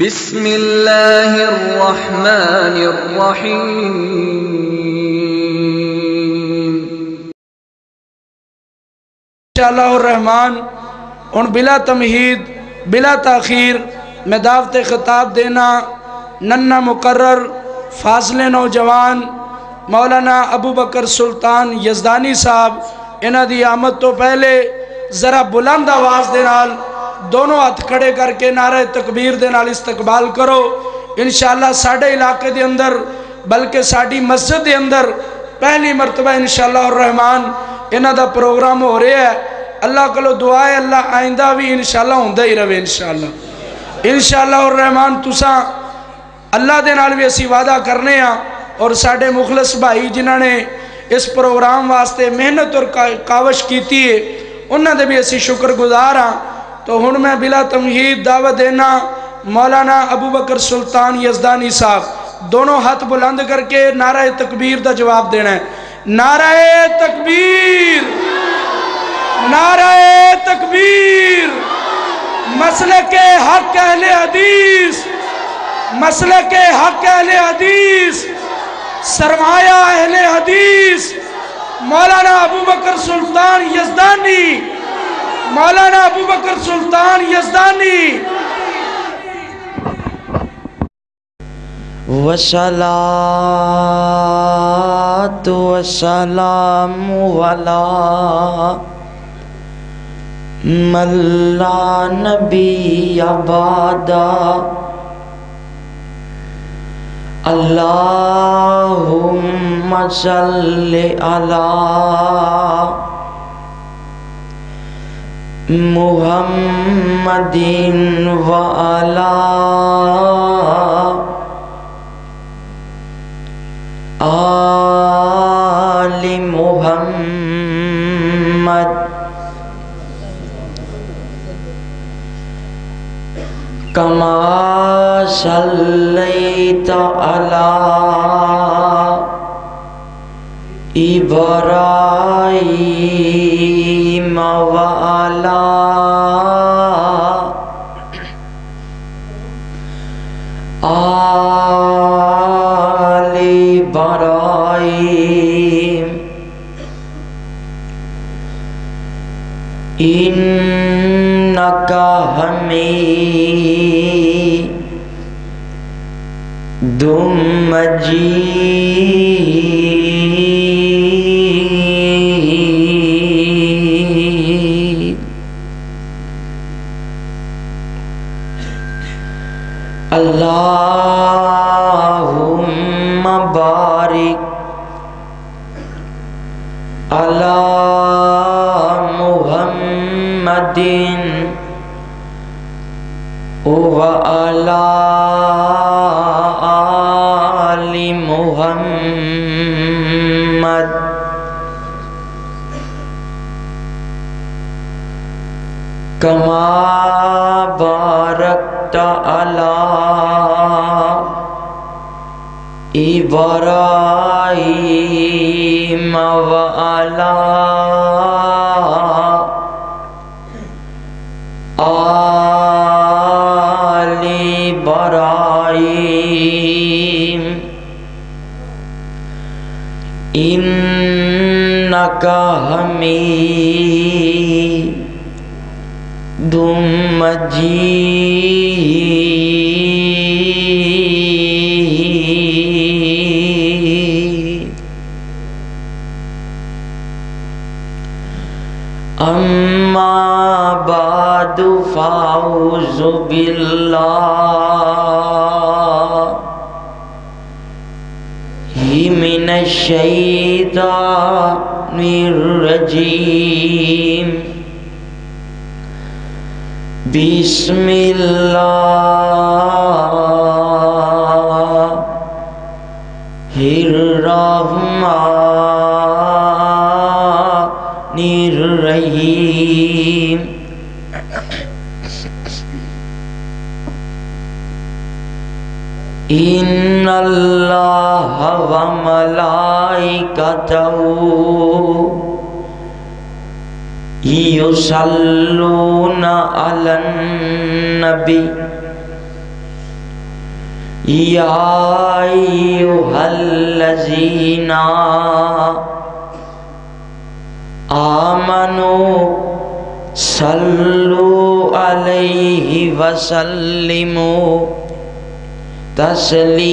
بسم اللہ الرحمن الرحیم۔ انشاءاللہ الرحمن ان بلا تمہید بلا تاخیر میں دعوت خطاب دینا ننّا مقرر فاضل نوجوان مولانا ابو بکر سلطان یزدانی صاحب انہاں دی آمد تو پہلے ذرا بلند آواز دے نال دونوں ہاتھ کھڑے کر کے نعرہ تکبیر دے نال استقبال کرو۔ انشاءاللہ ساڑھے علاقے دے اندر بلکہ ساڑھی مسجد دے اندر پہلی مرتبہ انشاءاللہ الرحمن انہاں دا پروگرام ہو رہے ہے۔ اللہ کلو دعا ہے اللہ آئندہ بھی انشاءاللہ ہوندہ ہی رہے انشاءاللہ انشاءاللہ الرحمن تساں اللہ دے نال بھی اسی وعدہ کرنے ہیں اور ساڑھے مخلص بھائی جنہاں نے اس پروگرام واسطے محنت اور کاوش کیتی ہے انہاں دے بھی اسی شکر گزار ہاں۔ تو ہن میں بلا تمہید دعوت دینا مولانا ابو بکر سلطان یزدانی صاحب دونوں ہاتھ بلند کر کے نعرہ تکبیر دا جواب دینا ہے۔ نعرہ تکبیر، نعرہ تکبیر، مسلک حق اہل حدیث، مسلک حق اہل حدیث، سرمایہ اہل حدیث مولانا ابو بکر سلطان یزدانی، مولانا ابو بکر سلطان یزدانی۔ والصلاة والسلام علی من لا نبی بعدہ اللہم صلی علی محمد وعلی آل محمد کما صلیت علی ابراہیم وعلی آل ابراہیم انکا حمید مجید۔ اللہم بارک علی محمد وعلی آل محمد کما بارکت علی ابراہیم وعلی آل ابراہیم انکا حمید مجید۔ اما بعد فاعوذ باللہ من الشیطان الرجیم۔ بسم اللہ الرحمن الرحیم۔ ان اللہ و ملائکتہ یصلون علی النبی یا ایھا الذین آمنوا صلوا علیہ وسلموا تسلیما۔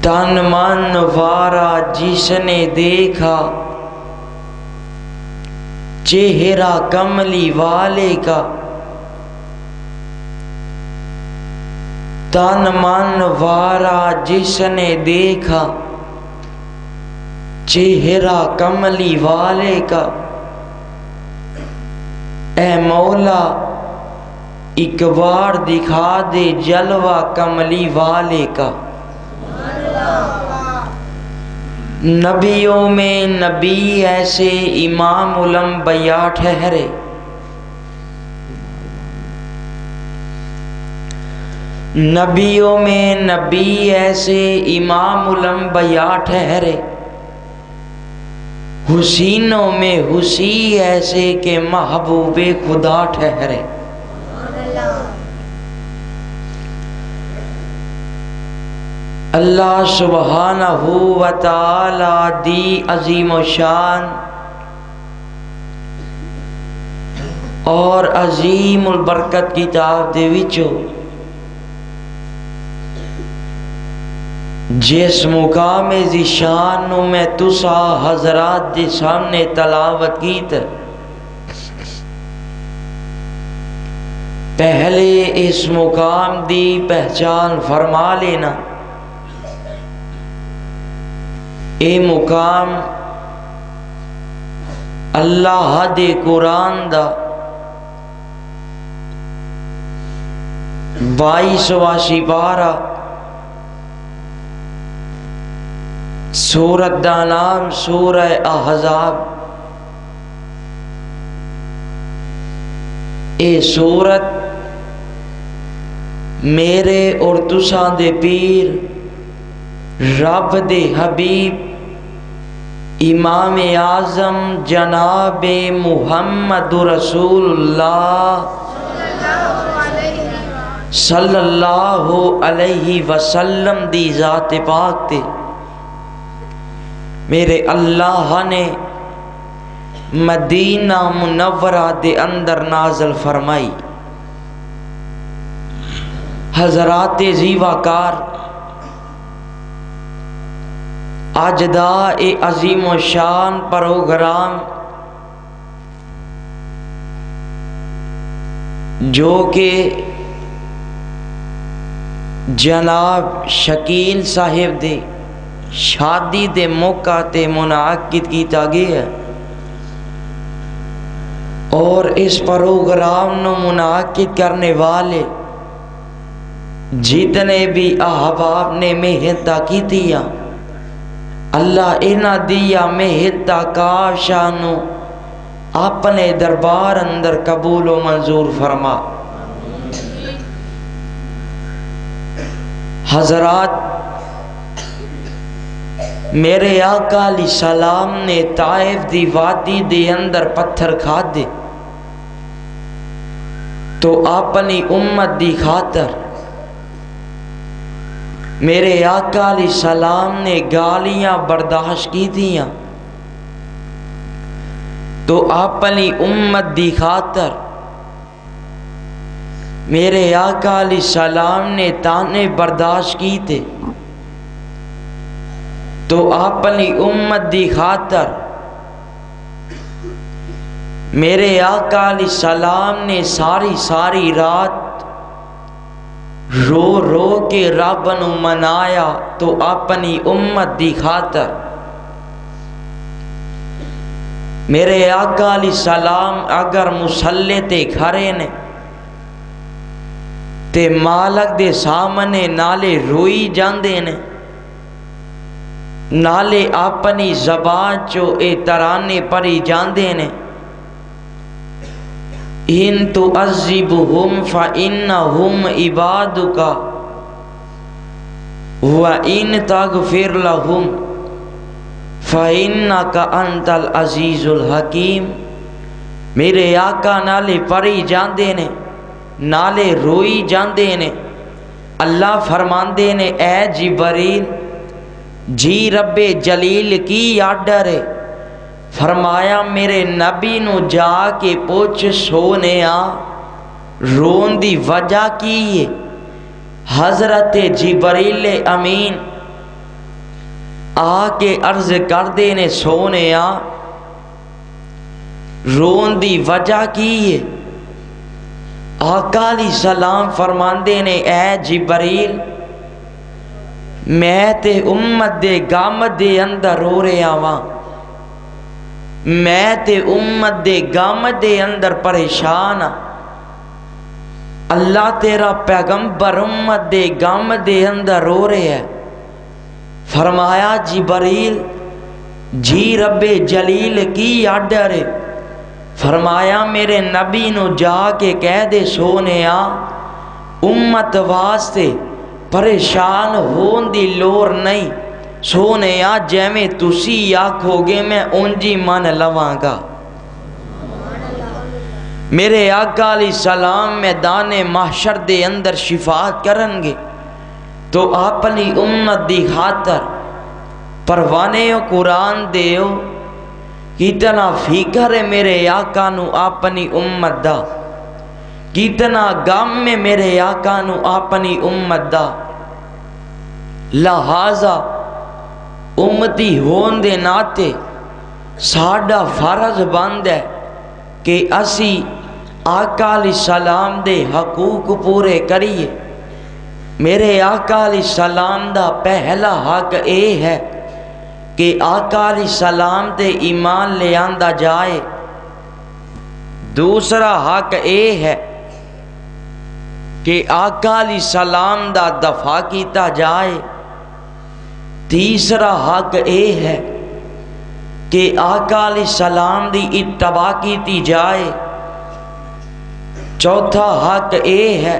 تن من وارا جس نے دیکھا چہرہ کملی والے کا، تن من وارا جس نے دیکھا چہرہ کملی والے کا، اے مولا ایک بار دکھا دے جلوہ کملی والے کا۔ نبیوں میں نبی ایسے امام الانبیاء ٹھہرے، نبیوں میں نبی ایسے امام الانبیاء ٹھہرے، حسینوں میں حسی ایسے کہ محبوب خدا ٹھہرے۔ اللہ سبحانہ و تعالی دی عظیم و شان اور عظیم البرکت کتاب دے وچوں جس مقام دی شان نو میں تسا حضرات دے سامنے تلاوت کیت، پہلے اس مقام دی پہچان فرما لینا۔ اے مقام اللہ دے قرآن دا 22واں سپارہ، سورت دا نام سورہ احزاب۔ اے سورت میرے اور تساں دے پیر رب دے حبیب امام اعظم جناب محمد رسول اللہ صلی اللہ علیہ وسلم دی ذات پاک تے میرے اللہ نے مدینہ منورہ دے اندر نازل فرمائی۔ حضرات زیوہ-کار، آج دا اے عظیم و شان پروگرام جو کہ جناب شکیل صاحب دے شادی دے موقع تے منعقد کیتا گیا ہے، اور اس پروگرام نو منعقد کرنے والے جتنے بھی احباب نے محنت کی دیا، اللہ انہاں دیا محنت کاشانو اپنے دربار اندر قبول و منظور فرما۔ حضرات، میرے آقا علیہ السلام نے طائف دی وادی دے اندر پتھر کھا دے تو اپنی امت دی خاطر میرے آقا علیہ السلام نے گالیاں برداشت کی دیاں، تو اپنی امت دی خاطر میرے آقا علیہ السلام نے تانے برداشت کی تھے، تو اپنی امت دی خاطر میرے آقا علیہ السلام نے ساری رات رو رو کے رب نو منایا، تو اپنی امت دی خاطر میرے آقا علیہ السلام اگر مصلی تے کھڑے نے تے مالک دے سامنے نالے روئی جاندے نے، نالے اپنی زبان چو اے ترانے پڑی جاندے نے۔ ان تعذبہم فإنہم عبادک وإن تغفر لہم فَإِنَّكَ أَنْتَ الْعَزِيزُ الْحَكِيمُ۔ میرے آقا نالے پڑھی جاندے نے، نالے روئی جاندے نے۔ اللہ فرماندے نے اے جبریل جی رب جلیل کی آرڈر ہے، فرمایا میرے نبی نو جا کے پوچھ سونے رون دی وجہ کی ہے۔ حضرت جبریل امین آ کے عرض کر دے نے سونے رون دی وجہ کی ہے۔ آقا علیہ السلام فرماندے نے اے جبریل میں تے امت دے غم دے اندر رو رہا ہاں، میں تے امت دے غم دے اندر پریشان ہاں۔ اللہ تیرا پیغمبر امت دے غم دے اندر رو رہے ہے۔ فرمایا جبریل جی رب جلیل کی آرڈر ہے، فرمایا میرے نبی نو جا کے کہہ دے سونے امت واسطے پریشان ہون دی لوڑ نہیں، سونے جیویں تسی آکھو گے میں اونجی من لواں گا۔ میرے آقا علیہ السلام میدان محشر دے اندر شفاعت کرن گے تو اپنی امت دی خاطر پروانے قرآن دیو کتنا فکر ہے میرے آقا نو اپنی امت دا، کتنا غم ہے میرے آقا نو اپنی امت دا۔ لہذا امتی ہون دے ناتے ساڈا فرض بند ہے کہ اسی آقا علیہ السلام دے حقوق پورے کریے۔ میرے آقا علیہ السلام دا پہلا حق اے ہے کہ آقا علیہ السلام تے ایمان لے آندا جائے۔ دوسرا حق اے ہے کہ آقا علیہ السلام دا دفاع کیتا جائے۔ تیسرا حق اے ہے کہ آقا علیہ السلام دی اتباع کیتی جائے۔ چوتھا حق اے ہے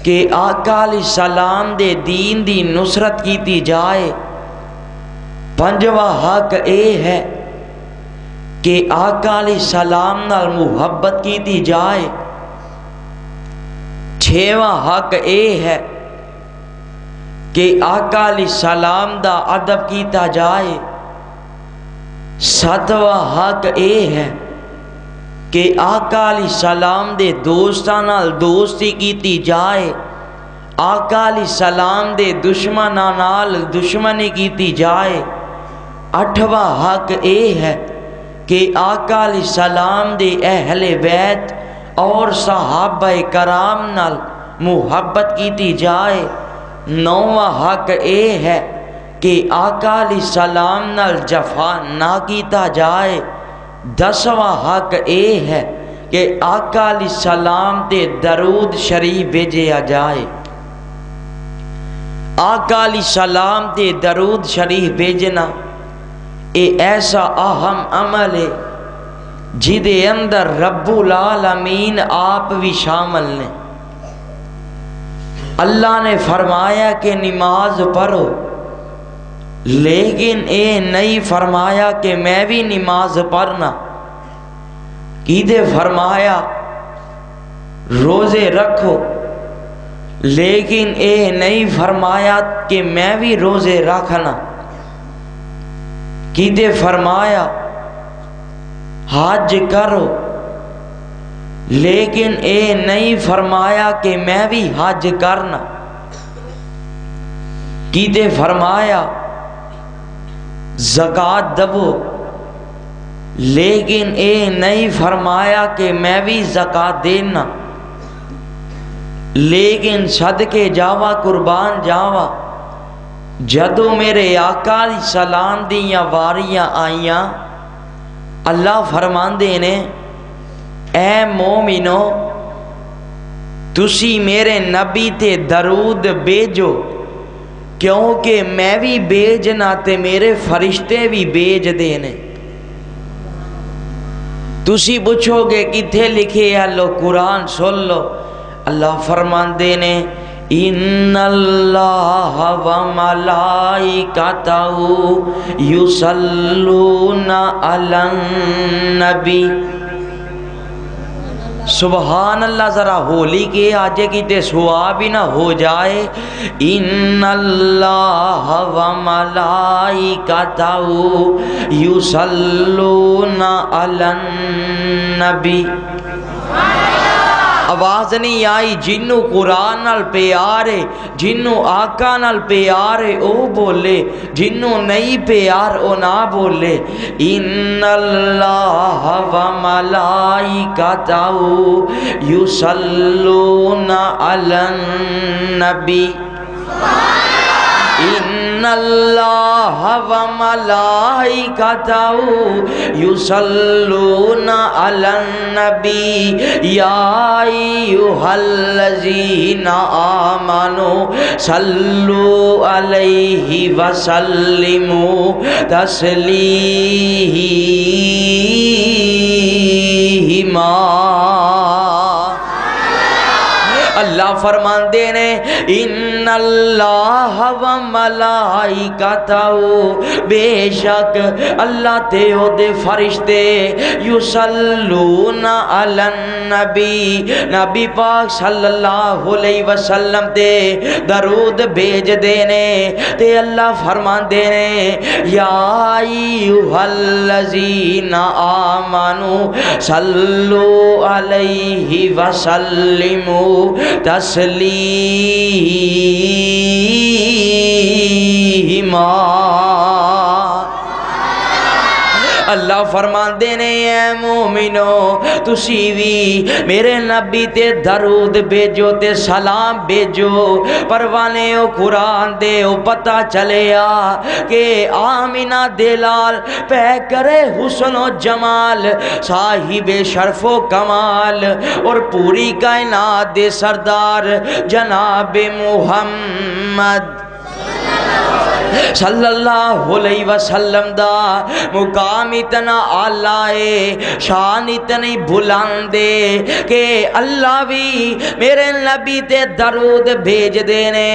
کہ آقا علیہ السلام دے دین دی نصرت کیتی جائے۔ پنجواں حق اے ہے کہ آقا علیہ السلام نال محبت کیتی جائے۔ چھواں حق اے ہے کہ آقا علیہ السلام دا ادب کیتا جائے۔ ساتواں حق اے ہے کہ آقا علیہ السلام دے دوستاں نال دوستی کیتی جائے، آقا علیہ السلام دے دشمناں نال دشمنی کیتی جائے۔ اٹھواں حق اے ہے کہ آقا علیہ السلام دے اہل بیت اور صحابہ کرام نال محبت کیتی جائے۔ نوواں حق اے ہے کہ آقا علیہ السلام نال جفا نہ کیتا جائے۔ دسواں حق اے ہے کہ آقا علیہ السلام تے درود شریف بھیجیا جائے۔ آقا علیہ السلام تے درود شریف بھیجنا اے ایسا اہم عمل ہے جدے اندر رب العالمین آپ بھی شامل نے۔ اللہ نے فرمایا کہ نماز پڑھو، لیکن اے نہیں فرمایا کہ میں بھی نماز پڑھنا۔ کیدے فرمایا روزے رکھو، لیکن اے نہیں فرمایا کہ میں بھی روزے رکھنا۔ کیدے فرمایا حج کرو، لیکن اے نہیں فرمایا کہ میں بھی حج کرنا۔ کیدے فرمایا زکوٰۃ دو، لیکن اے نہیں فرمایا کہ میں بھی زکوٰۃ دینا۔ لیکن صدقے جاوا قربان جاوا، جدو میرے آقا علیہ السلام دیاں واریاں آئیاں، اللہ فرماندے نے اے مومنو تسی میرے نبی تے درود بھیجو، کیونکہ میں بھی بھیجنا تے میرے فرشتے بھی بھیج دینے۔ تسی پوچھو گے کتھے لکھے ہے؟ لو قرآن سن لو۔ اللہ فرماندے نے ان اللہ و ملائکتہ یصلون علی النبی. سبحان اللہ. ذرا ہولی کے آجے کی تے ثواب ہی نہ ہو جائے. ان اللہ و ملائکتہ یصلون علی النبی. آواز نہیں آئی؟ جنوں قرآن نال پیار ہے، جنوں آقا نال پیار ہے او بولے، جنوں نہیں پیار او نہ بولے. ان اللہ و ملائکتہ یصلون علی النبی. ان اللہ و ملائکتہ یصلون علی النبی یا ایھا الذین آمنوا صلوا علیہ وسلموا تسلیما. اللہ فرماندے نے ان اللہ و ملائکتہ، بے شک اللہ تے او دے فرشتے، یصلون علی النبی، نبی پاک صلی اللہ علیہ وسلم تے درود بھیج دینے. تے اللہ فرماندے نے یا ایھا الذین آمنوا صلوا علیہ وسلموا تسلیما. اللہ فرماندے نے اے مومنو تسی بھی میرے نبی تے درود بھیجو تے سلام بھیجو. پروانے او قرآن دے او پتہ چلیا کہ آمینہ دلال پہ کرے حسن و جمال، صاحب شرف و کمال اور پوری کائنات دے سردار جناب محمد صلی اللہ علیہ وسلم دا مقام اتنا آلائے، شان اتنی بلندے کہ اللہ بھی میرے نبی تے درود بھیج دینے.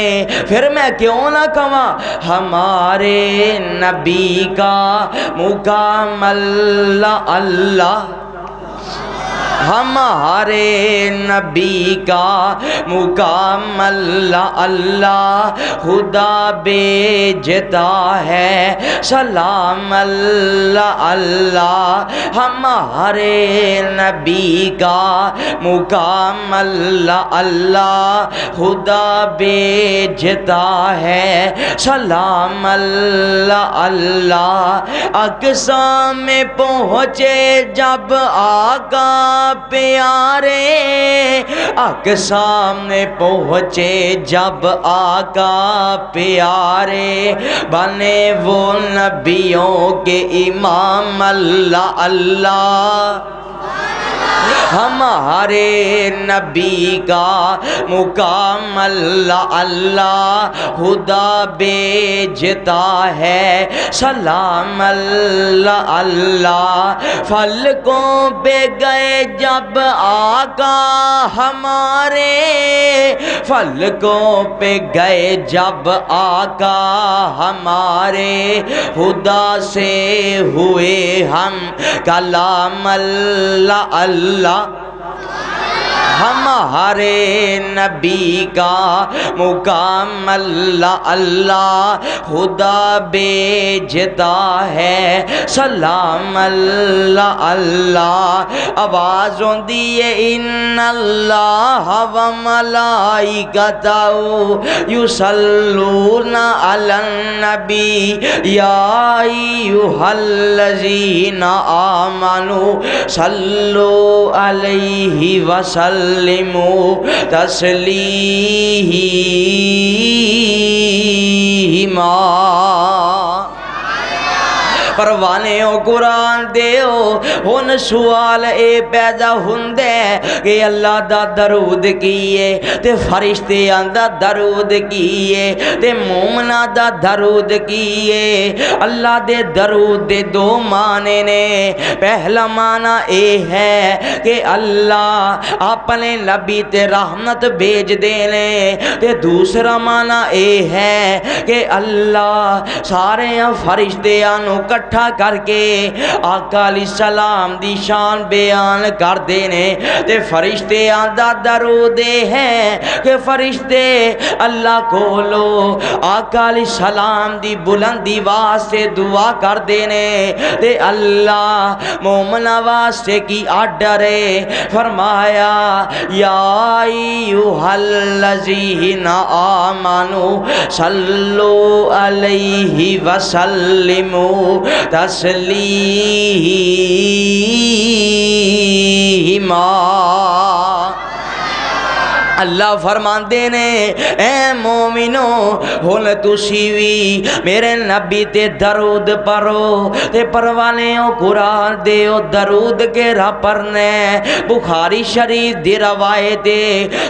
پھر میں کیوں نہ کہاں ہمارے نبی کا مقام اللہ اللہ، ہمارے نبی کا مقام اللہ اللہ خدا بھیجتا ہے. سلام اللہ اللہ، ہمارے نبی کا مقام اللہ اللہ خدا بھیجتا ہے. سلام اللہ اللہ. اقصی میں پہنچے جب آقا پیارے، اقصی میں پہنچے جب آقا پیارے، بنے وہ نبیوں کے امام اللہ اللہ. ہمارے نبی کا مقام اللہ اللہ خدا بھیجتا ہے. سلام اللہ اللہ. فلکوں پہ گئے جب آقا ہمارے، فلکوں پہ گئے جب آقا ہمارے، خدا سے ہوئے ہم کلام اللہ اللہ. ہمارے نبی کا مقام اللہ اللہ خدا بھیجتا ہے. سلام اللہ اللہ. آواز ہوندی ہے ان اللہ و ملائکتہ یصلون علی النبی یا ایھا الذین آمنوا صلوا علیہ وسلموا تسلیما. پروانے او قرآن دیو ہن سوال اے پیدا ہوندے کہ اللہ دا درود کیے تے فرشتیاں دا درود کیے تے مومناں دا درود کیے اللہ دے درود دے دو معنی نے پہلا معنی اے ہے کہ اللہ اپنے نبی تے رحمت بھیج دینے تے دوسرا معنی اے ہے کہ اللہ سارے فرشتیاں نو کٹھا کر کے آقا علیہ السلام دی شان بیان کر دینے تے فرشتیاں دا درود ہے کہ فرشتے اللہ کو لو آقا علیہ السلام دی بلندی واسطے دعا کر دینے تے اللہ مومن واسطے کی آرڈر فرمایا یا ایھا الذین آمنوا صلو علیہ وسلموا تسلیما اللہ فرماندے نے اے مومنو ہن تسی وی میرے نبی تے درود پڑھو تے پروانےو قرآن دیو درود کے راہ پڑھنے بخاری شریف دی روایت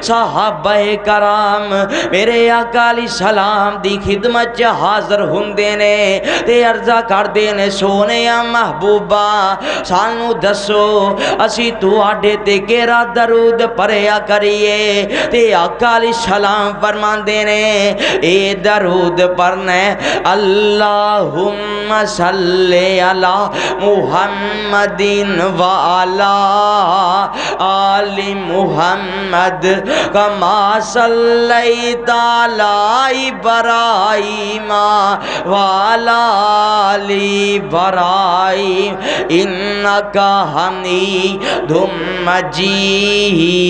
صحابہ کرام میرے آقا علیہ السلام دی خدمت حاضر ہوندے نے تے عرضہ کر دینے سونے محبوبہ سانو دسو اسی تواڈے تے کیڑا درود پڑھیا کریے تے آقا علیہ السلام فرماندے نے اے درود پڑھنے اللہم صلی علی محمد وعلا آل محمد کما صلیت علی ابراہیم وعلا آل ابراہیم انکا حمید مجید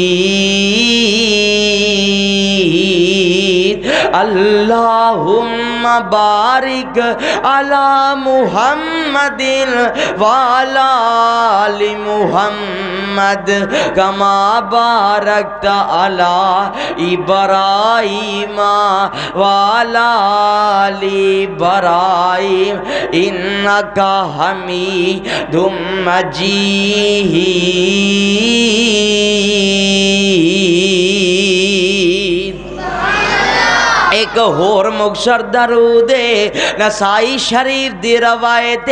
اللہم بارک علی محمد وعلا آل محمد کما بارکت علی ابراہیم وعلا آل ابراہیم انکا حمید مجید ایک اور مختصر درود نسائی شریف دی روایت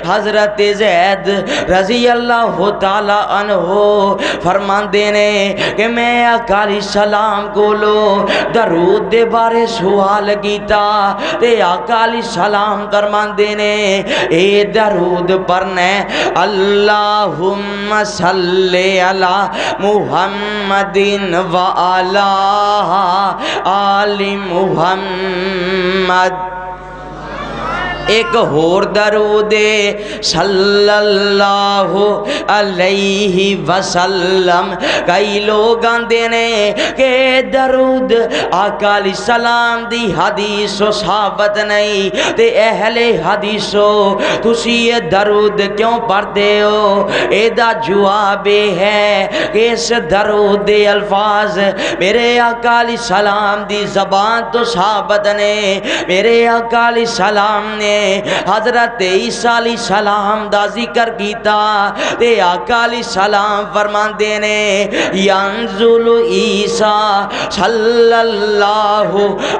حضرت زید رضی اللہ تعالی عنہ فرماندے نے کہ میں آقا علیہ السلام کو لو درود دے بارے سوال کیتا تے آقا علیہ السلام فرماندے نے اے درود پڑھنے اللہم صلی علی محمد وعلا آل محمد ایک اور درود صلی اللہ علیہ وسلم کئی لوگ آندے نے کہ درود آقا علیہ السلام دی حدیث و ثابت نہیں تے اہل حدیثو تسی یہ درود کیوں پڑھتے ہو اے دا جواب ہے کہ اس درود دے الفاظ میرے آقا علیہ السلام دی زبان تو ثابت نے میرے آقا علیہ السلام نے حضرت عیسیٰ علیہ السلام دا ذکر کیتا تے آقا علیہ السلام فرماندے نے ینزل عیسیٰ صلی اللہ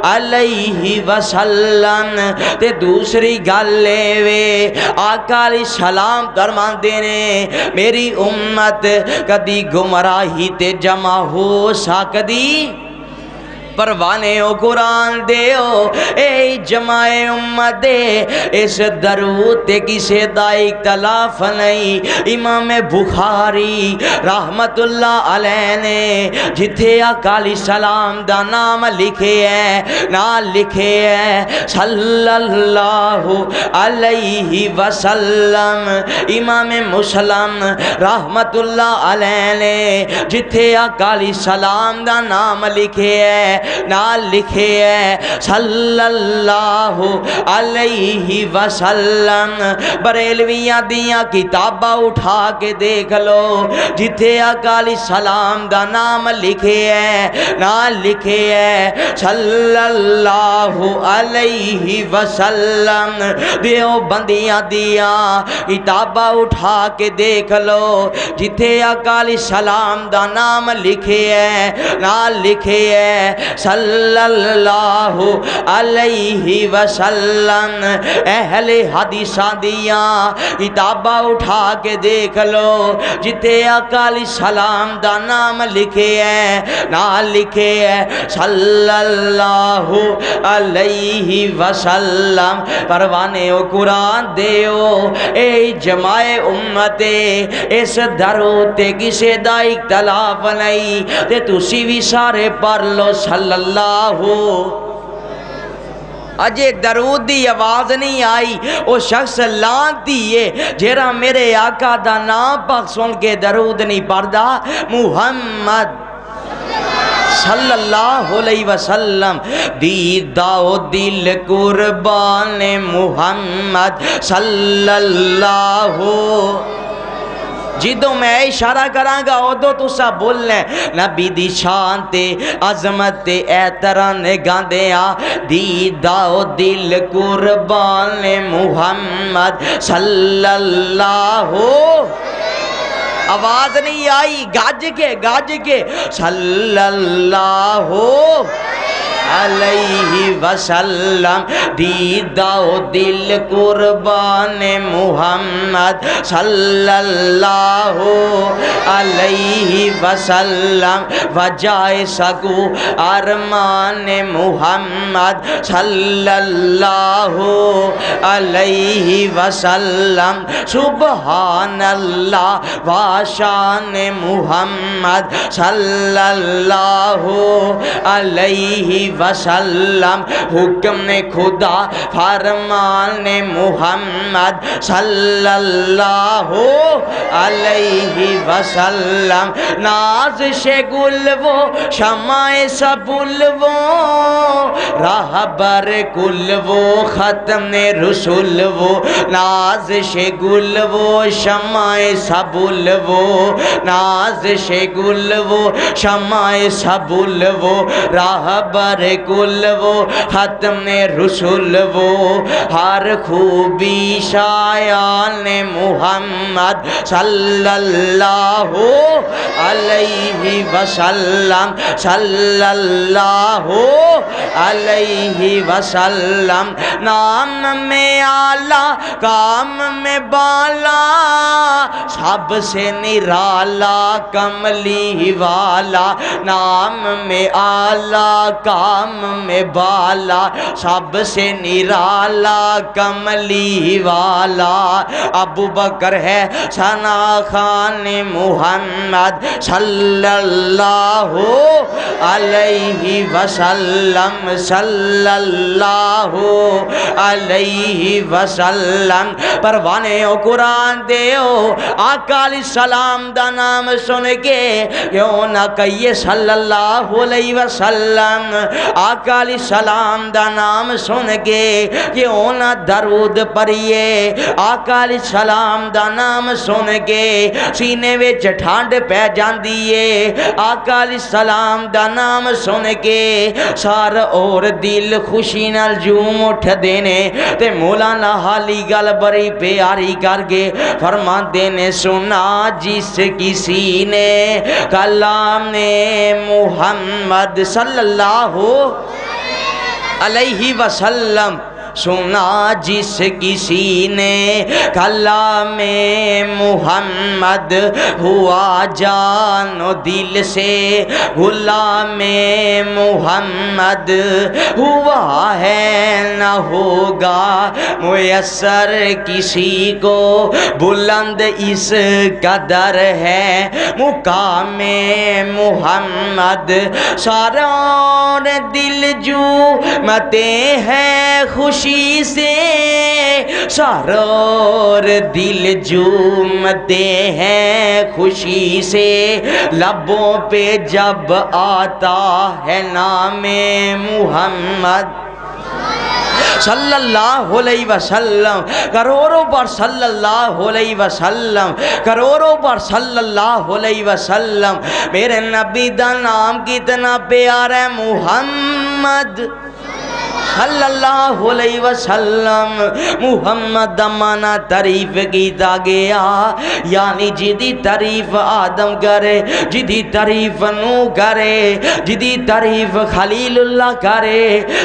علیہ وسلم تے دوسری گلے وے آقا علیہ السلام فرماندے نے میری امت کدی گمراہی تے جمع ہو سکدی پروانے او قرآن دیو اے جماع امت دے اس درود تے کسے دا اختلاف نہیں امام بخاری رحمت اللہ علیہ نے جتھے آقا علیہ السلام دا نام لکھے ہیں نام لکھے ہیں صلی اللہ علیہ وسلم امام مسلم رحمت اللہ علیہ نے جتھے آقا علیہ السلام دا نام لکھے ہیں نال لکھے ہے صلی اللہ علیہ وسلم۔ بریلویاں دیاں کتاباں اٹھا کے دیکھ لو جتھے آقا علیہ السلام دا نام لکھے ہے نال لکھے ہے صلی اللہ علیہ وسلم۔ دیو بندیاں دیاں کتاباں اٹھا کے دیکھ لو جتھے آقا علیہ السلام دا نام لکھے ہے نال لکھے ہے صلی اللہ علیہ وسلم۔ اہل حدیثاں دیاں کتاباں اٹھا کے دیکھ لو جتھے آقا علیہ السلام دا نام لکھے ہے نال لکھے ہے صلی اللہ علیہ وسلم۔ پروانے او قرآن دیو اے جمائے امتے اس درود تے کسے دا اختلاف نہیں تے تسی بھی سارے پڑھ لو صلی اللہ۔ اجے درود دی آواز نہیں آئی وہ شخص لانتی ہے جیرا میرے آقا دا نام پاک سن کے درود نہیں پڑھدا محمد صلی اللہ علیہ وسلم۔ دیدہ دل قربان محمد صلی اللہ۔ جدوں میں اشارہ کراں گا ادو تسا بولنا نبی دی شان تے عظمت تے احترام گاندیاں دیدہ دل قربان محمد صلی اللہ۔ آواز نہیں آئی گاج کے صلی اللہ علیہ وسلم۔ دیدہ دل قربان محمد صلی اللہ علیہ وسلم۔ وجائے سگو ارمان محمد صلی اللہ علیہ وسلم۔ سبحان اللہ واشان محمد صلی اللہ علیہ وسلم۔ حکم خدا فرمان محمد صلی اللہ علیہ وسلم۔ ناز گل وہ شمع سبل وہ راہبر کل وہ ختم رسول وہ۔ ناز گل وہ شمع سبل وہ ناز گل وہ شمع سبل وہ راہبر کل وہ ختم رسول وہ۔ ہر خوبی شایان محمد صلی اللہ علیہ وسلم صلی اللہ علیہ وسلم۔ نام میں آلہ کام میں بالا سب سے نرالا کملی والا۔ نام میں آلہ کام میں بالا سب سے نرالا کملی والا۔ ابو بکر ہے ثنا خان محمد صلی اللہ علیہ وسلم صلی اللہ علیہ وسلم۔ پروانے او قرآن دیو آقا علیہ السلام دا نام سن کے کیوں نہ کہیے صلی اللہ علیہ وسلم۔ آقا علیہ السلام دا نام سن کے کیوں نہ درود پڑھیے۔ آقا علیہ السلام دا نام سن کے سینے وچ ٹھنڈ پہ جاندی ہے۔ آقا علیہ السلام دا نام سن کے سار اور دل خوشی نال جوم اٹھ دینے تے مولانا حالی گل بڑی پیاری کر کے فرما دینے سنا جس کسی نے کلام محمد صلی اللہ علیہ وسلم سنا جس کسی نے کلام محمد ہوا جان و دل سے غلام محمد ہوا ہے نہ ہوگا میسر کسی کو بلند اس قدر ہے مقام محمد ساروں دل جو متے ہیں خوشی سے سر اور دل جھومتے ہیں خوشی سے لبوں پہ جب آتا ہے نام محمد صلی اللہ علیہ وسلم، کروڑوں بار صلی اللہ علیہ وسلم، کروڑوں بار صلی اللہ علیہ وسلم۔ میرے نبی دا نام کتنا پیارا ہے، محمد صلی اللہ علیہ وسلم۔ محمد دا معنی تعریف کیتا گیا، یعنی جدی تعریف آدم کرے، جدی تعریف نوح کرے، جدی تعریف خلیل اللہ کرے،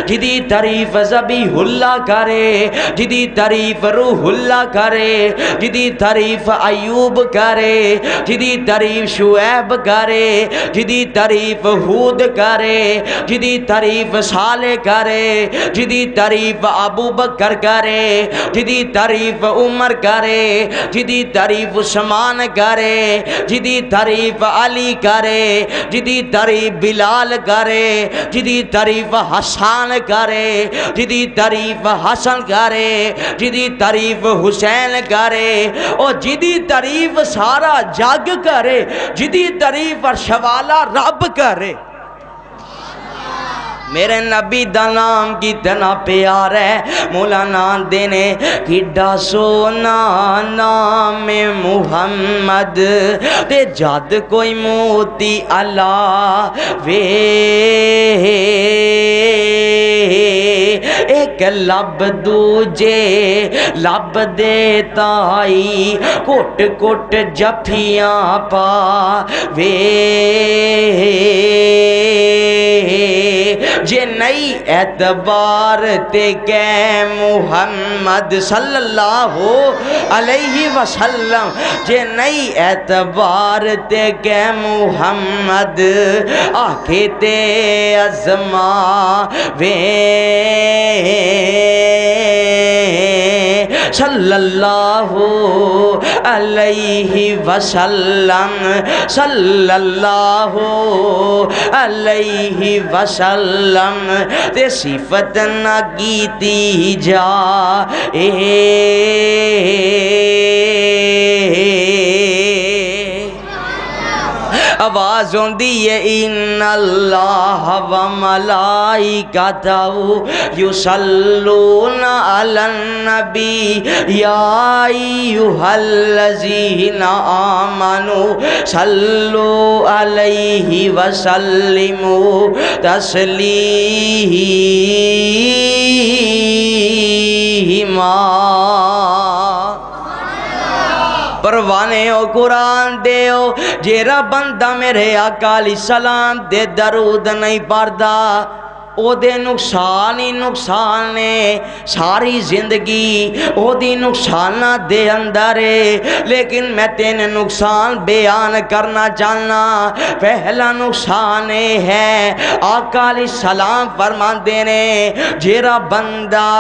جدی تعریف ذبیح اللہ کرے، جدی تعریف روح اللہ کرے، جدی تعریف ایوب کرے، جدی تعریف شعیب کرے، جدی تعریف ہود کرے، جدی تعریف صالح کرے، جدی تعریف ابو بکر کرے، جدی تعریف عمر کرے، جدی تعریف عثمان کرے، جدی تعریف علی کرے، جدی تعریف بلال کرے، جدی تعریف حسان کرے، جدی تعریف حسن کرے، جدی تعریف حسین کرے، اور جدی تعریف سارا جگ کرے، جدی تعریف عرش والا رب کرے۔ میرے نبی دا نام کتنا پیار ہے، مولانا دینے کڈا سونا نام محمد، تے جد کوئی موتی اللہ وے ایک لب دوجے لب دے تائی کٹ کٹ جفیاں پا وے جے نئی اعتبار تے کہ محمد صلی اللہ علیہ وسلم، جے نئی اعتبار تے کہ محمد آکے تے ازما وے صلی اللہ علیہ وسلم، صلی اللہ علیہ وسلم، تے صفت نہ کیتی جا آواز ہوندی ہے ان اللہ و ملائکتہ یصلون علی النبی یا ایھا الذین آمنوا صلوا علیہ وسلموا تسلیما۔ پروانے ہو قرآن دیو، جیرا بندہ میرے آقا علیہ السلام دے درود نہیں پڑھدا او دے نقصان ہی نقصان ہے، ساری زندگی او دی نقصانہ دے اندر ہے۔ لیکن میں تین نقصان بیان کرنا چاہنا۔ پہلا نقصان ہے آقا علیہ السلام فرماندے نے جیرا بندہ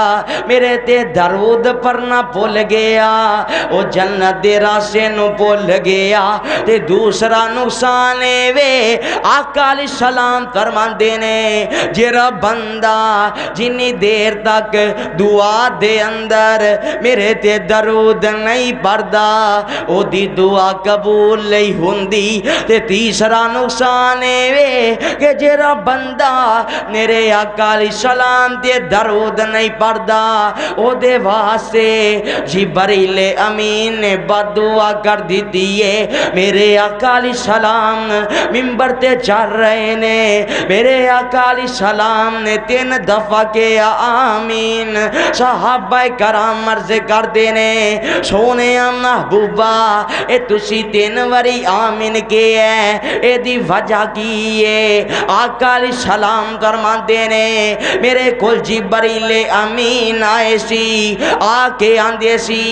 میرے تے درود پڑھنا بھول گیا او جنت دے راستے نو بھول گیا۔ تے دوسرا نقصان ہے وے آقا علیہ السلام فرماندے نے جیرا بندہ جنی دیر تک دعا دے اندر میرے تے درود نہیں پڑھدا او دی دعا قبول نہیں ہوندی۔ تے تیسرا نقصان ہے کہ جیرا بندہ میرے آقا علیہ السلام تے درود نہیں پڑھدا او دے واسطے جبریل امین نے بدعا کر دیتی ہے۔ میرے آقا علیہ السلام منبر تے چڑھ رہے نے، میرے آقا علیہ السلام نے 3 دفعہ کیا آمین۔ صحابہ کرام عرض کر دینے سونے محبوبہ اے تسی 3 واری آمین کے ہے، اے دی وجہ کی ہے؟ آقا علیہ السلام فرما دینے میرے کل جبریل امین آئے سی، آکے آندے سی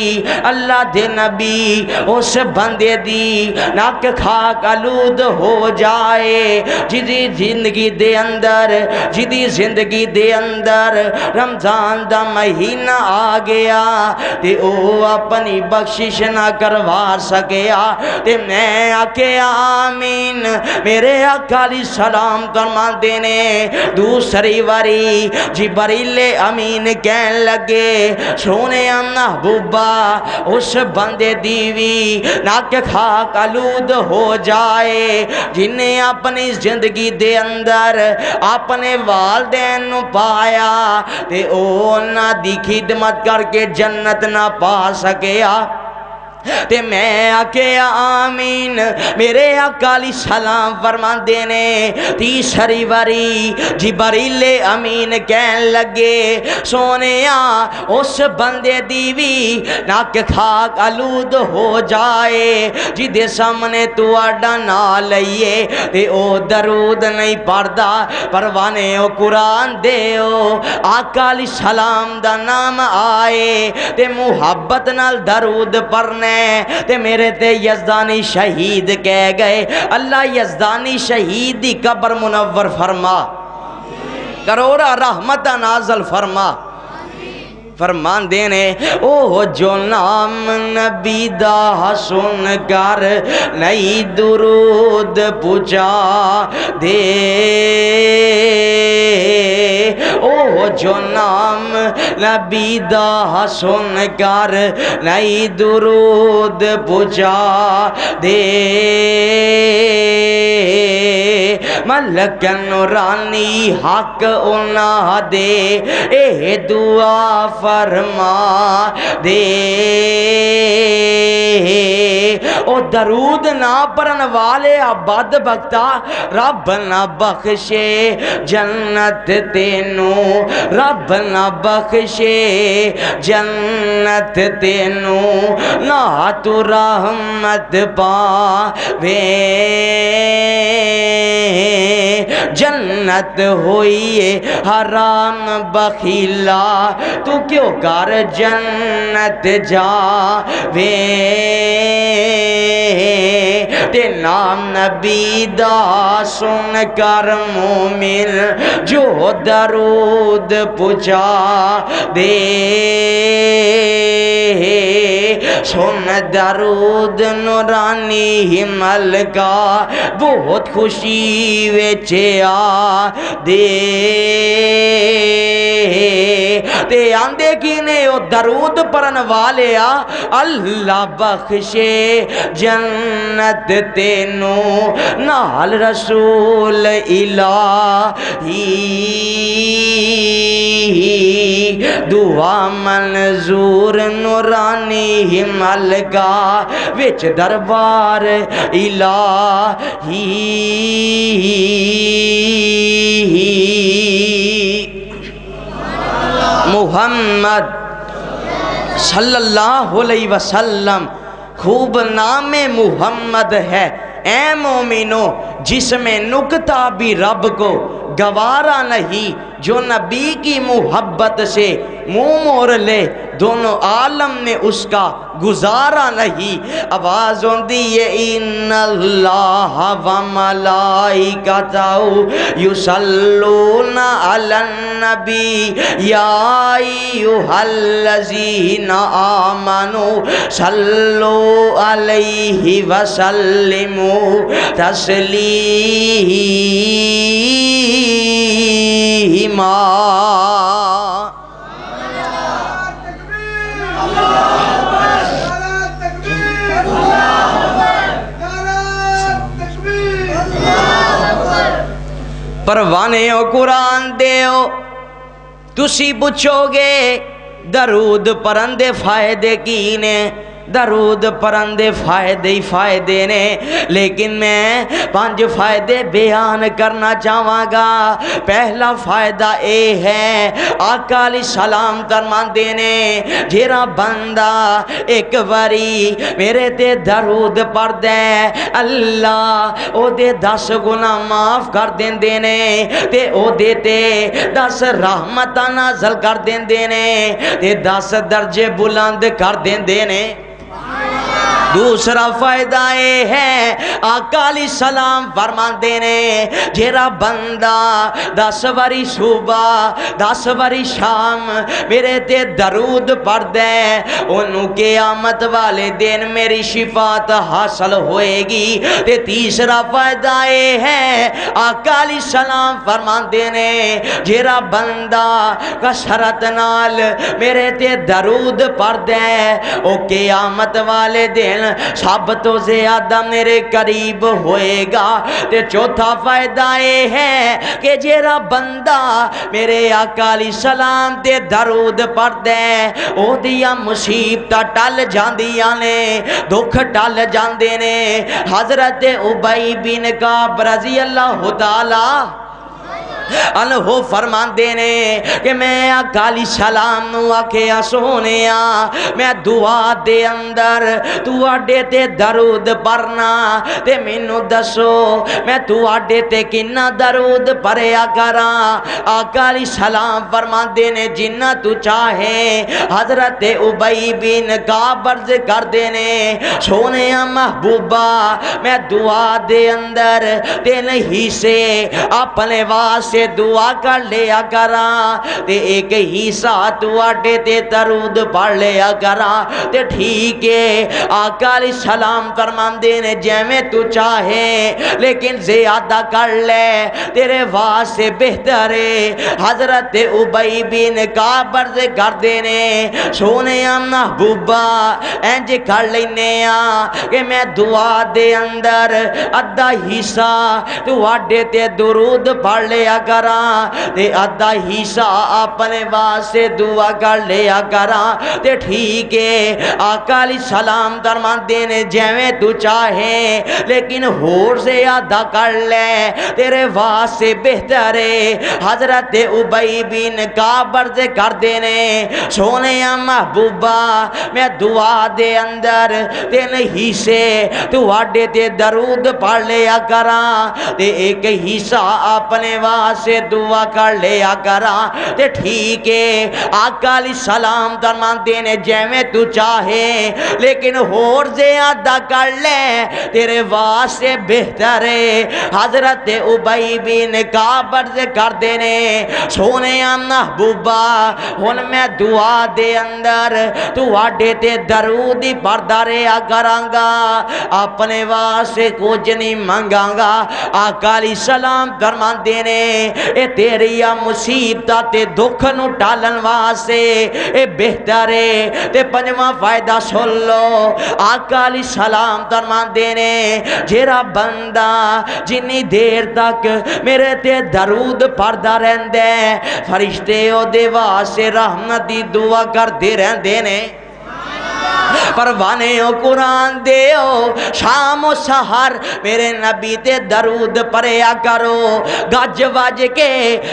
اللہ دے نبی اس بندے دی ناک کھاک آلود ہو جائے جدی زندگی دے اندر جدی دی زندگی دے اندر رمضان دا مہینہ آ گیا تے او اپنی بخشش نہ کروا سکیا تے میں آکے آمین میرے آقا علیہ السلام فرما دینے دوسری واری جبریل امین کہن لگے سونے محبوبہ اس بندے دیوی نہ کہ خاک آلود ہو جائے جنہیں اپنی زندگی دے اندر اپنے والدین نو پایا تے او نہ دی خدمت کر کے جنت نہ پا سکیا تے میں آکے آمین میرے آقا علیہ السلام فرما دینے تیسری واری جبریل امین کہن لگے سونیا اس بندے دیوی ناک خاک آلود ہو جائے جدے سامنے تو آڈا نہ لئیے تے او درود نہیں پڑھدا پروانے او قرآن دے او آقا علیہ السلام دا نام آئے تے محبت نال درود پڑھنے تے میرے تے یزدانی شہید کہہ گئے اللہ یزدانی شہید دی قبر منور فرما کروڑا رحمت نازل فرما فرمان دینے او جو نام نبی دا سن کر نئی درود پوچھا دے او جو نام نبی دا سن کر نئی درود پوچھا دے ملک نورانی حق انہا دے اے دعا فرما دے او درود نہ پڑھن والے بد بختا رب نہ بخشے جنت تینو رب نہ بخشے جنت تینو نہ تو رحمت پاوے جنت ہوئیے حرام بخیلا تو کیوں کر جنت جاوے تے نام نبی دا سن کر مومن جو درود پوچھا دے سن درود نورانی ملکا بہت خوشی ویچے آ دے تے آندے کینے او درود پرن والے اللہ بخشے جنت تینو نال رسول الہی دعا منظور نورانی ملکا وچ دربار الہی محمد صلی اللہ علیہ وسلم خوب نام محمد ہے اے مومنو جس میں نکتہ بھی رب کو گوارا نہیں جو نبی کی محبت سے منہ موڑ لے دونوں عالم میں اس کا گزارا نہیں آواز ہوندی ہے ان اللہ و ملائکتہ یصلون علی النبی یا ایھا الذین آمنوا صلوا علیہ وسلموا تسلیما پروانے ہو قرآن دیو تسی پوچھو گے درود پرندے فائدے کی نے درود پرندے فائدے ہی فائدے نے لیکن میں 5 فائدے بیان کرنا چاہواں گا پہلا فائدہ اے ہے آقا علیہ السلام فرماندے نے جیرا بندہ ایک باری میرے تے درود پڑھ دے اللہ او دے 10 گناہ معاف کر دین دینے تے او دے تے 10 رحمتاں نازل کر دین دینے تے 10 درجے بلند کر دین دینے دوسرا فائدہ یہ ہے آقا علیہ السلام فرماندے نے جیڑا بندہ 10 باری صبح 10 باری شام میرے تے درود پڑھ دے انہوں قیامت والے دن میری شفاعت حاصل ہوئے گی۔ تے تیسرا فائدہ یہ ہے آقا علیہ السلام فرماندے نے جیڑا بندہ کثرت نال میرے تے درود پڑھ دے او قیامت والے دن سب تو زیادہ میرے قریب ہوئے گا۔ تے چوتھا فائدہ یہ ہے کہ جیڑا بندہ میرے آقا علیہ السلام تے درود پڑھ دے او دیا مصیبتاں ٹل جاندیاں نے، دکھ ٹل جاندے نے۔ حضرت ابی بن کعب رضی اللہ تعالی عنہ فرماندے نے کہ میں آقا علیہ السلام نو آکھیا سونیا میں دعا دے اندر تو آڈے تے درود پڑھنا تے مینوں دسو میں تو آڈے تے کنا درود پڑھیا کراں۔ آقا علیہ السلام فرماندے نے جنہ تو چاہے۔ حضرت ابی بن کعب عرض کردے نے سونیا محبوبہ میں دعا دے اندر تے نہیں سے اپنے واسطے دعا کر لیا کراں تے ایک حصہ تو آڈے تے درود پڑھ لیا کراں تے ٹھیک ہے۔ آقا علیہ السلام فرماندے نے جیویں تو چاہے لیکن زیادہ کر لے تیرے واسطے بہتر ہے۔ حضرت ابی بن کعب عرض کردے نے سونیا محبوبہ انج کر لینے کہ میں دعا دے اندر ادھا حصہ تو آڈے تے درود پڑھ لیا کراں تے ادھا حصہ اپنے واسطے دعا کر لیا کراں تے ٹھیک ہے۔ آقا علیہ السلام فرماندے نے جیویں تو چاہے لیکن ہور زیادہ کر لے تیرے واسطے بہتر ہے۔ حضرت ابی بن کعب عرض کردے نے سونیا محبوبہ میں دعا دے اندر تین حصے تو آڈے تے درود پڑھ لیا کراں تے ایک حصہ اپنے واسطے دعا کر لیا کراں تے ٹھیک ہے۔ آقا علیہ السلام فرماندے نے جیویں تو چاہے لیکن ہور زیادہ کر لے تیرے واسطے بہتر ہے۔ حضرت ابی بن کعب عرض کردے نے سونیا محبوبہ ہن میں دعا دے اندر تو آڈے تے درود ہی پڑھدا رہیا کراں گا اپنے واسطے کچھ نہیں منگاں گا۔ آقا علیہ السلام فرماندے نے اے تیری مصیبتاں تے دکھ نو ٹالن واسطے اے بہتر ہے۔ تے پنجواں فائدہ سن لو آقا علیہ السلام فرماندے نے جیڑا بندہ جنی دیر تک میرے تے درود پڑھدا رہندے فرشتے او دے واسطے رحمت دی دعا کردے رہندے نے۔ پروانے او قرآن دے او شام و سحر میرے نبی تے درود پڑھیا کرو، گج وج کے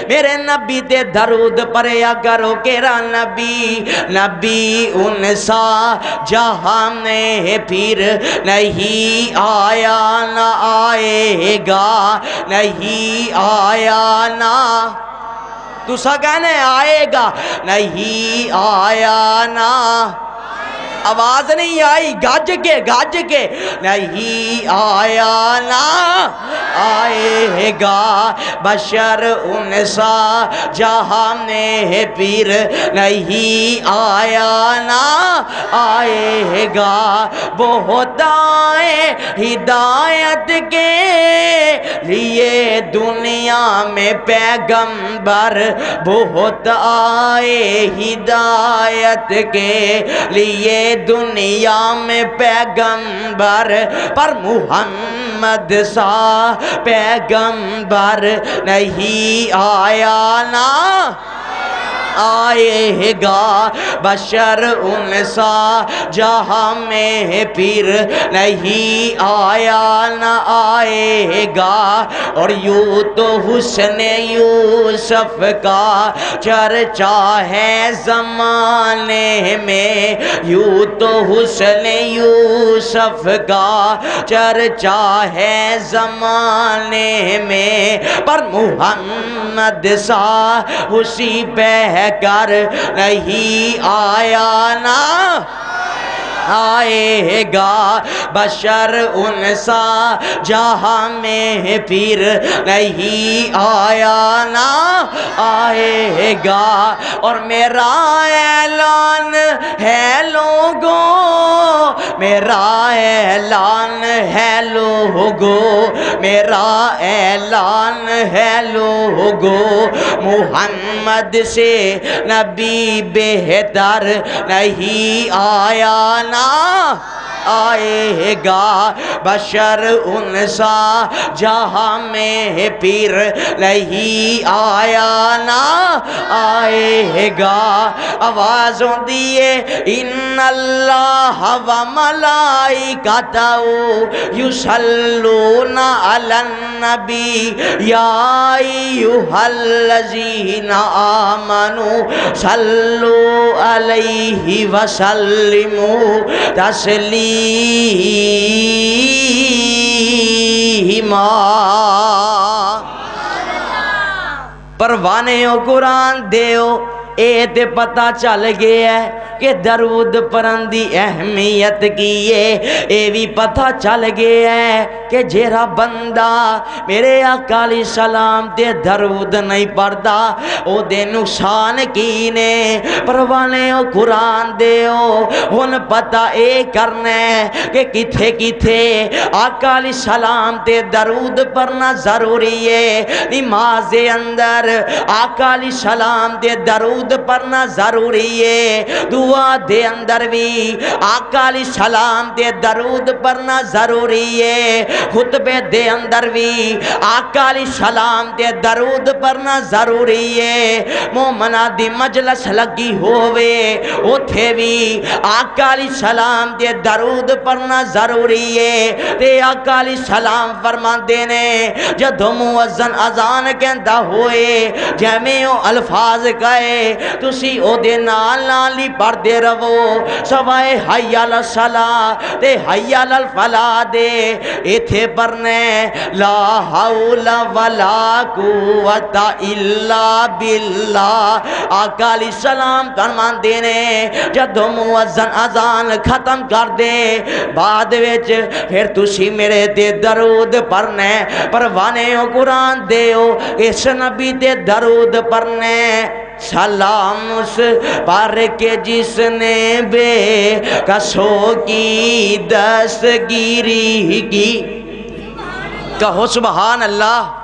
میرے نبی تے درود پڑھیا کرو۔ کیرا نبی نبی ان سا جہاں میں پھر نہیں آیا نہ آئے گا، نہیں آیا نہ تسا کہنے آئے گا، نہیں آیا نہ آواز نہیں آئی گاج کے نہیں آیا نہ آئے گا، بشر انسا جہاں میں پھر نہیں آیا نہ آئے گا۔ بہت آئے ہدایت کے لیے دنیا میں پیغمبر، بہت آئے ہدایت کے لیے دنیا میں پیغمبر، پر محمد سا پیغمبر نہیں آیا نہ آئے گا، بشر انسا جہاں میں پھر نہیں آیا نہ آئے گا۔ اور یوں تو حسن یوسف کا چرچا ہے زمانے میں، یوں تو حسن یوسف کا چرچا ہے زمانے میں، پر محمد سا اسی پہ کر نہیں آیا نہ آئے گا بشر انسا جہاں میں پھر نہیں آیا نہ آئے گا اور میرا اعلان ہے لوگوں میرا اعلان ہے لوگوں میرا اعلان ہے لوگوں محمد سے نبی بہتر نہیں آیا نہ آئے گا بشر انسا جہاں میں پھر نہیں آیا نہ آئے گا آوازوں دیے ان اللہ و ملائکتہ یصلون علی النبی یا ایھا الذین آمنوا صلوا علیہ وسلموا تسلیما پروانے ہو قرآن دیو اے تے پتہ چل گیا ہے کہ درود پڑھن دی اہمیت کی ہے اے بھی پتہ چل گیا ہے کہ جیرا بندہ میرے آقا علیہ السلام تے درود نہیں پڑھدا او دے نقصان کی نے پروانے او قرآن دیو ہن پتہ اے کرنا ہے کہ کتھے کتھے آقا علیہ السلام تے درود پڑھنا ضروری ہے نماز دے اندر آقا علیہ السلام تے درود پڑھنا ضروری ہے دعا دے اندر بھی آقا علیہ السلام دے درود پڑھنا ضروری ہے خطبے دے اندر بھی آقا علیہ السلام دے درود پڑھنا ضروری ہے مومنہ دی مجلس لگی ہوئے اتھے بھی آقا علیہ السلام دے درود پڑھنا ضروری ہے تے آقا علیہ السلام فرمان دینے جدو مؤذن اذان کہندہ ہوئے جمعیوں الفاظ کہے تسی او دے نال نالی پڑھ دے رہو سوائے حی علی الصلاۃ تے حی علی الفلاح دے ایتھے پڑھنے لا حول ولا قوت الا باللہ آقا علیہ السلام فرمان دینے جدو مؤذن اذان ختم کر دے بعد وچ پھر تسی میرے تے درود پڑھنے پروانے ہو قرآن دیو اس نبی تے درود پڑھنے سلام اس پر کے جس نے بے کسوں کی دستگیری کی کہو سبحان اللہ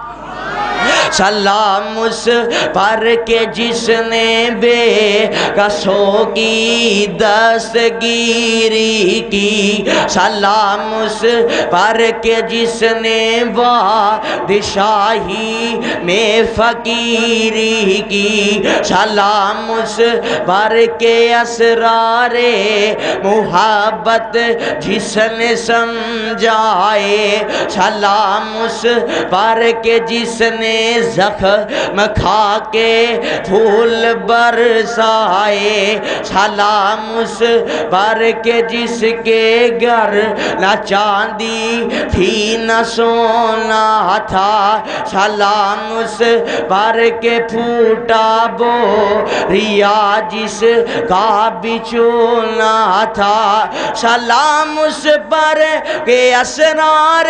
سلام اس پر کے جس نے بے کسوں کی دستگیری کی سلام اس پر کے جس نے بادشاہی میں فقیری کی سلام اس پر کے اسرار محبت جس نے سمجھائے سلام اس پر کے جس نے زخم کھا کے پھول برسائے سلام اس پر کے جس کے گھر نہ چاندی تھی نہ سونا تھا سلام اس پر کے پھوٹا بوریا جس کا بچھونا تھا سلام اس پر کے اسرار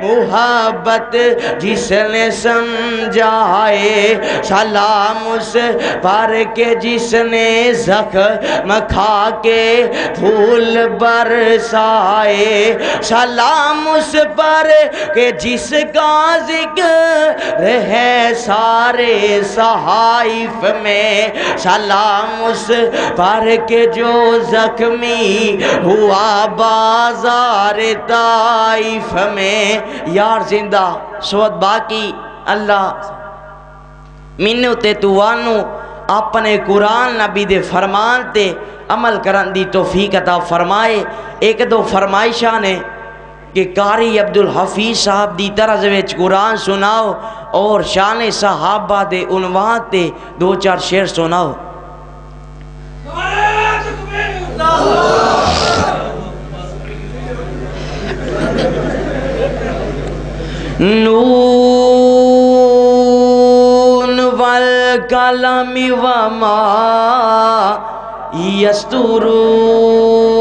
محبت جس نے سمجھائے سلام اس پر کے جس نے زخم کھا کے پھول برسائے سلام اس پر کہ جس کا ذکر ہے سارے صحائف میں سلام اس پر کہ جو زخمی ہوا بازار طائف میں یار زندہ سوت باقی اللہ منو تے توانو اپنے قرآن نبی دے فرمان تے عمل کرن دی توفیق عطا فرمائے ایک دو فرمائشاں نے کہ قاری عبدالحفیظ صاحب دی طرز وچ قرآن سناؤ اور شان صحابہ دے عنوان تے دو چار شعر سناؤ نون والقلم وما یسطرون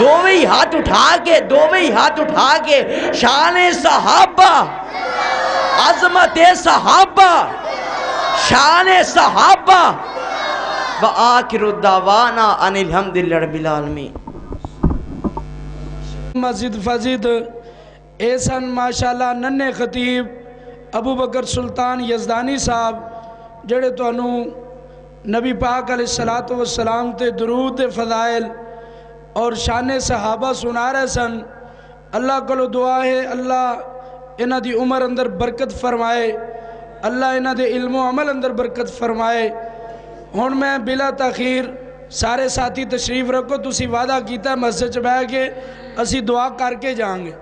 دوویں ہاتھ اٹھا کے شان صحابہ، عظمت صحابہ، شان صحابہ، وآخر الدعوانا ان الحمدللہ رب العالمین۔ مزید فزید ایسن ماشاءاللہ ننے خطیب ابو بکر سلطان یزدانی صاحب جڑے تو انہوں نبی پاک علیہ السلام تے درود فضائل اور شان صحابہ سنا رہے سن۔ اللہ کو دعا ہے اللہ انہ دی عمر اندر برکت فرمائے، اللہ انہ دے علم و عمل اندر برکت فرمائے۔ ہون میں بلا تاخیر سارے ساتھی تشریف رکھو، تسی وعدہ کیتا ہے مسجد چ بیٹھ کے اسی دعا کر کے جائیں گے،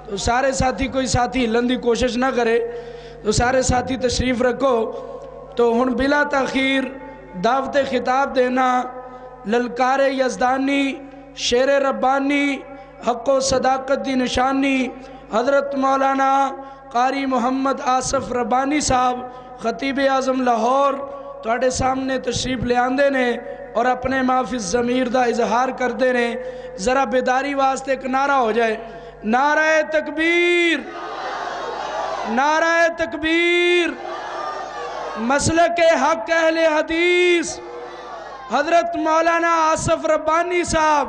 تو سارے ساتھی کوئی ساتھی ہلن دی کوشش نہ کرے، تو سارے ساتھی تشریف رکھو۔ تو ہن بلا تاخیر دعوت خطاب دینا للکار یزدانی شیر ربانی حق و صداقت دی نشانی حضرت مولانا قاری محمد آصف ربانی صاحب خطیب اعظم لاہور تواڈے سامنے تشریف لے آندے نے اور اپنے معافی ضمیر دا اظہار کردے نے۔ ذرا بیداری واسطے ایک نعرہ ہو جائے، نعرہ تکبیر، نعرہ تکبیر، مسلک حق اہل حدیث حضرت مولانا آصف ربانی صاحب